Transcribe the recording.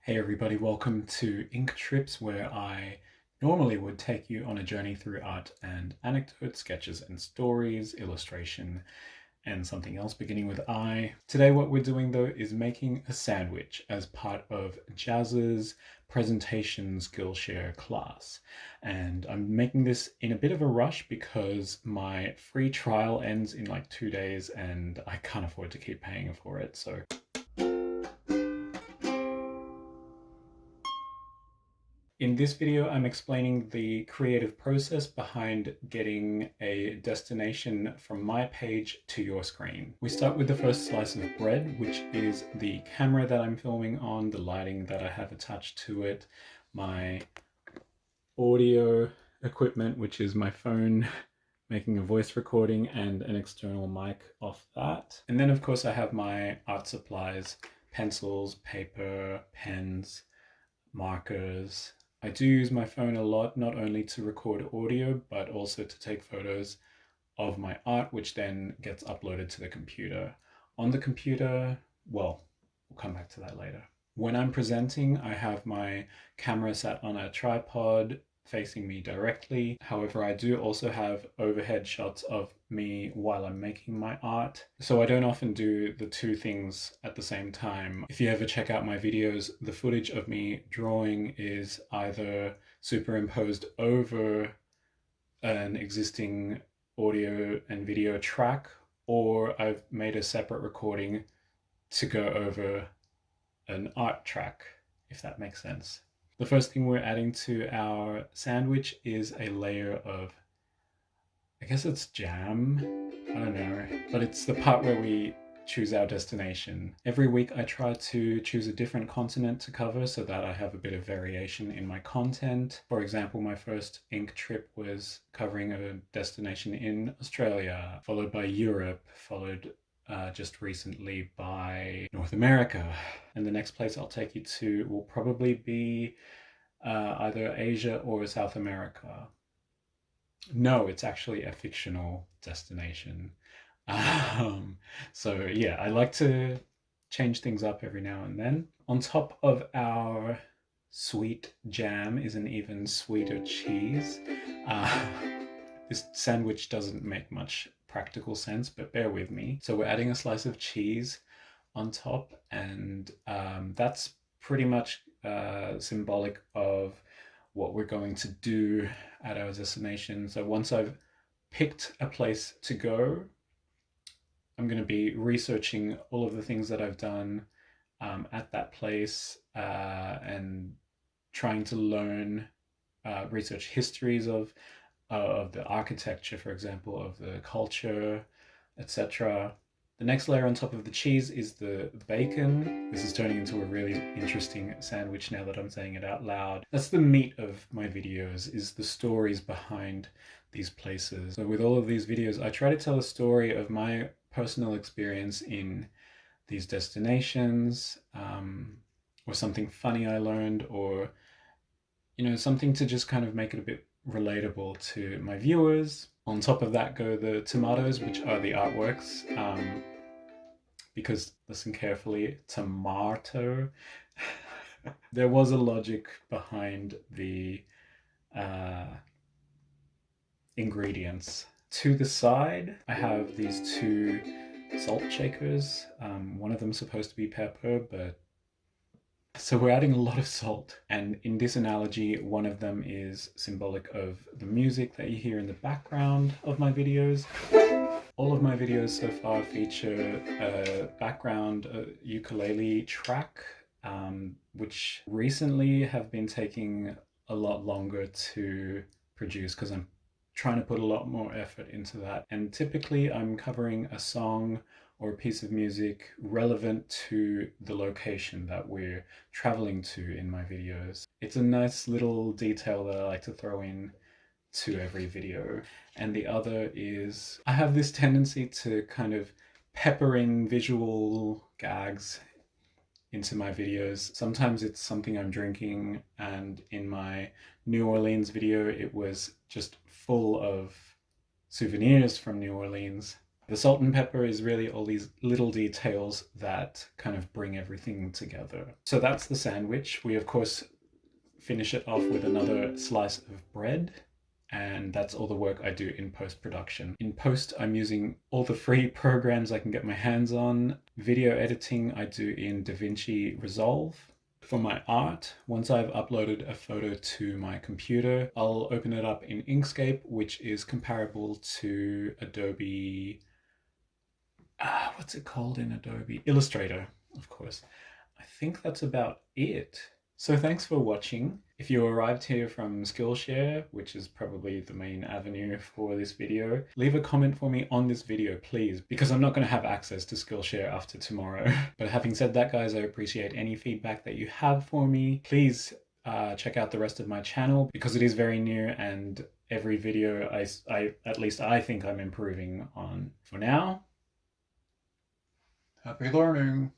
Hey everybody, welcome to Inktrips, where I normally would take you on a journey through art and anecdotes, sketches and stories, illustration, and something else beginning with I. Today what we're doing though is making a sandwich as part of Jazza's presentation Skillshare class. And I'm making this in a bit of a rush because my free trial ends in like 2 days and I can't afford to keep paying for it, so in this video, I'm explaining the creative process behind getting a destination from my page to your screen. We start with the first slice of bread, which is the camera that I'm filming on, the lighting that I have attached to it, my audio equipment, which is my phone making a voice recording, and an external mic off that. And then of course I have my art supplies, pencils, paper, pens, markers. I do use my phone a lot, not only to record audio, but also to take photos of my art, which then gets uploaded to the computer. On the computer, well, we'll come back to that later. When I'm presenting, I have my camera sat on a tripod facing me directly. However, I do also have overhead shots of me while I'm making my art. So I don't often do the two things at the same time. If you ever check out my videos, the footage of me drawing is either superimposed over an existing audio and video track, or I've made a separate recording to go over an art track, if that makes sense. The first thing we're adding to our sandwich is a layer of, I guess it's jam, I don't know, but it's the part where we choose our destination. Every week I try to choose a different continent to cover so that I have a bit of variation in my content. For example, my first ink trip was covering a destination in Australia, followed by Europe, followed just recently by North America. And the next place I'll take you to will probably be either Asia or South America. No, it's actually a fictional destination. So yeah, I like to change things up every now and then. On top of our sweet jam is an even sweeter cheese. This sandwich doesn't make much practical sense, but bear with me. So we're adding a slice of cheese on top, and that's pretty much symbolic of what we're going to do at our destination. So once I've picked a place to go, I'm going to be researching all of the things that I've done at that place and trying to learn, research histories of the architecture, for example, of the culture, etc. The next layer on top of the cheese is the bacon. This is turning into a really interesting sandwich now that I'm saying it out loud. That's the meat of my videos, is the stories behind these places. So with all of these videos, I try to tell a story of my personal experience in these destinations, or something funny I learned, or, you know, something to just kind of make it a bit relatable to my viewers. On top of that go the tomatoes, which are the artworks, because listen carefully, tomato. There was a logic behind the ingredients. To the side, I have these two salt shakers. One of them is supposed to be pepper, but so we're adding a lot of salt, and in this analogy, one of them is symbolic of the music that you hear in the background of my videos. All of my videos so far feature a background ukulele track, which recently have been taking a lot longer to produce because I'm trying to put a lot more effort into that. And typically I'm covering a song or a piece of music relevant to the location that we're traveling to in my videos. It's a nice little detail that I like to throw in to every video. And the other is, I have this tendency to kind of pepper in visual gags into my videos. Sometimes it's something I'm drinking, and in my New Orleans video it was just full of souvenirs from New Orleans. The salt and pepper is really all these little details that kind of bring everything together. So that's the sandwich. We of course finish it off with another slice of bread, and that's all the work I do in post-production. In post, I'm using all the free programs I can get my hands on. Video editing I do in DaVinci Resolve. For my art, once I've uploaded a photo to my computer, I'll open it up in Inkscape, which is comparable to Adobe, what's it called in Adobe? Illustrator, of course. I think that's about it. So thanks for watching. If you arrived here from Skillshare, which is probably the main avenue for this video, leave a comment for me on this video, please, because I'm not going to have access to Skillshare after tomorrow. But having said that, guys, I appreciate any feedback that you have for me. Please check out the rest of my channel because it is very new, and every video I at least I think I'm improving on. For now, happy learning.